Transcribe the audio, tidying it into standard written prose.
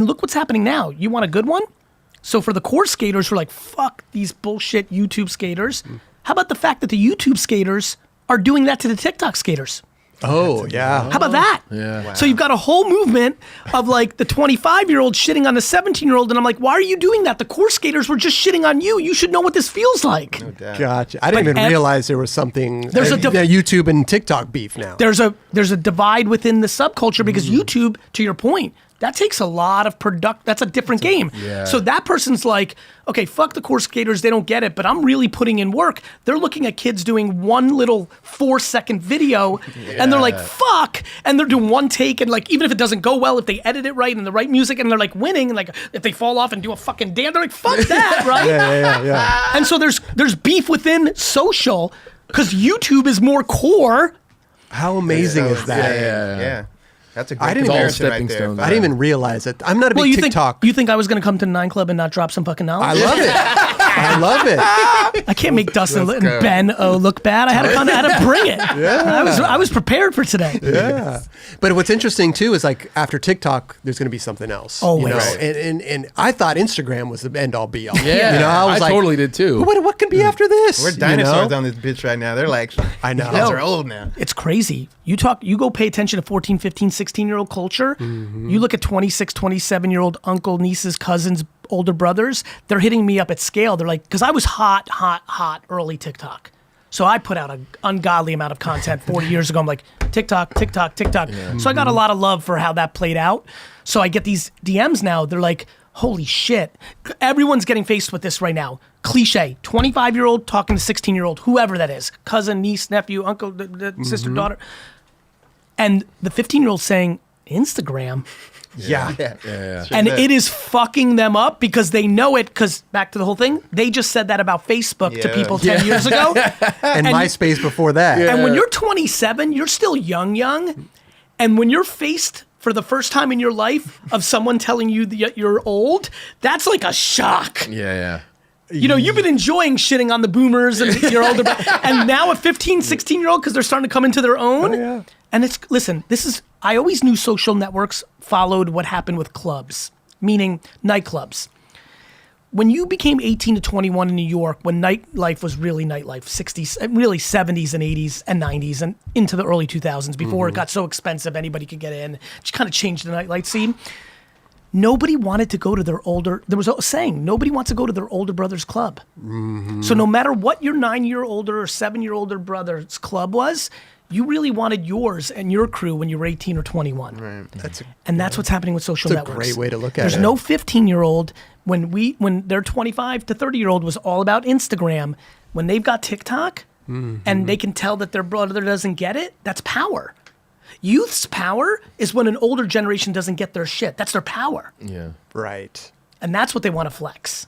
And look what's happening now. You want a good one? So for the core skaters who are like, fuck these bullshit YouTube skaters, how about the fact that the YouTube skaters are doing that to the TikTok skaters? Oh, yeah. How about that? Yeah. Wow. So you've got a whole movement of like the 25-year-old shitting on the 17-year-old, and I'm like, why are you doing that? The core skaters were just shitting on you. You should know what this feels like. No doubt. Gotcha. I didn't even realize there was something. There's a YouTube and TikTok beef now. There's a divide within the subculture because YouTube, to your point, that takes a lot of that's a different game. Yeah. So that person's like, okay, fuck the core skaters, they don't get it, but I'm really putting in work. They're looking at kids doing one little 4-second video and they're like, fuck, and they're doing one take, and like, even if it doesn't go well, if they edit it right and the right music and they're like winning, and like if they fall off and do a fucking dance, they're like, fuck that, right? Yeah. And so there's beef within social because YouTube is more core. How amazing is that? Yeah. That's a great I didn't comparison even- right there. stepping stones. I didn't even realize it. I'm not a big You TikTok. think I was gonna come to the 9 Club and not drop some fucking knowledge? I love it. I love it. I can't make Dustin and go. Ben look bad. I had to bring it. I was prepared for today. Yeah. But what's interesting too is like after TikTok, there's going to be something else. Always. You know? Right. And I thought Instagram was the end all be all. Yeah. You know, I was like, totally did too. What could be after this? We're You dinosaurs know? on this bitch right now. They're like, I know. kids are old now. It's crazy. You go pay attention to 14, 15, 16-year-old culture. You look at 26, 27-year-old uncle, nieces, cousins, older brothers. They're hitting me up at scale. They're like, because I was hot early TikTok. So I put out an ungodly amount of content 40 years ago. I'm like, TikTok. Yeah. So I got a lot of love for how that played out. So I get these DMs now. They're like, holy shit. Everyone's getting faced with this right now. Cliche, 25-year-old talking to 16-year-old, whoever that is, cousin, niece, nephew, uncle, sister, daughter. And the 15-year-old saying, Instagram. Yeah. And it is fucking them up because they know it, because back to the whole thing, they just said that about Facebook to people 10 years ago. And MySpace before that. And when you're 27, you're still young. And when you're faced for the first time in your life of someone telling you that you're old, that's like a shock. Yeah. You know, you've been enjoying shitting on the boomers and your older, and now a 15, 16-year-old, because they're starting to come into their own. Oh, yeah. And I always knew social networks followed what happened with clubs, meaning nightclubs. When you became 18 to 21 in New York, when nightlife was really nightlife, 60s, really 70s and 80s and 90s and into the early 2000s, before it got so expensive anybody could get in, just kind of changed the nightlife scene. Nobody wanted to go to there was a saying, nobody wants to go to their older brother's club. So no matter what your 9-year-older or 7-year-older brother's club was, you really wanted yours and your crew when you were 18 or 21. Right. That's what's happening with social That's a networks. great way to look at There's it. no 15-year-old when their 25 to 30-year-old was all about Instagram. When they've got TikTok and they can tell that their brother doesn't get it, that's power. Youth's power is when an older generation doesn't get their shit. That's their power. Yeah. Right. And that's what they want to flex.